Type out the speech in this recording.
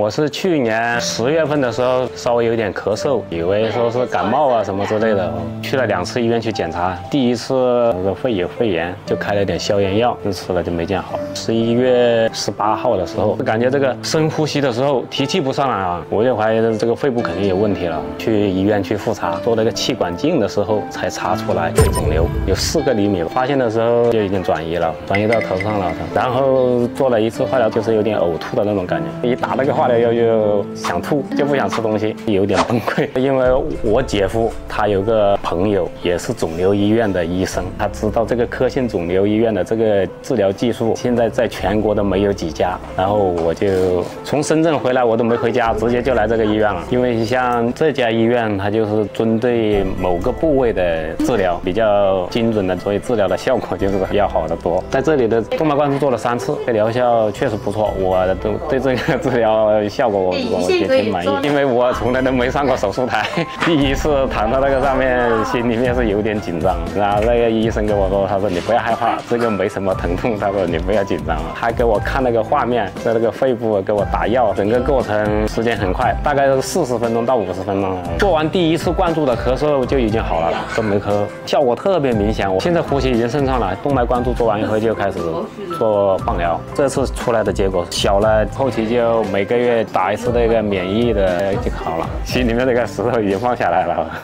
我是去年10月份的时候稍微有点咳嗽，以为说是感冒啊什么之类的，去了2次医院去检查。第一次肺有肺炎，就开了点消炎药，吃了就没见好。11月18号的时候，感觉这个深呼吸的时候提气不上来啊，我就怀疑这个肺部肯定有问题了，去医院去复查，做了个气管镜的时候才查出来肺肿瘤有4个厘米，发现的时候就已经转移了，转移到头上了。然后做了1次化疗，就是有点呕吐的那种感觉，一打那个化疗药就想吐，就不想吃东西，有点崩溃。因为我姐夫他有个朋友也是肿瘤医院的医生，他知道这个科信肿瘤医院的这个治疗技术现在在全国都没有几家，然后我就从深圳回来，我都没回家，直接就来这个医院了。因为像这家医院，它就是针对某个部位的治疗比较精准的，所以治疗的效果就是要好得多。在这里的动脉灌注做了3次，疗效确实不错，我都对这个治疗效果我也挺满意，因为我从来都没上过手术台，第一次躺到那个上面，心里面是有点紧张。然后那个医生跟我说，他说你不要害怕，这个没什么疼痛，他说你不要紧张。还给我看那个画面，在那个肺部给我打药，整个过程时间很快，大概是40分钟到50分钟。做完第一次灌注的咳嗽就已经好了，都没咳，效果特别明显。我现在呼吸已经顺畅了，动脉灌注做完以后就开始做放疗。这次出来的结果小了，后期就每个月打1次那个免疫的就好了，心里面那个石头已经放下来了。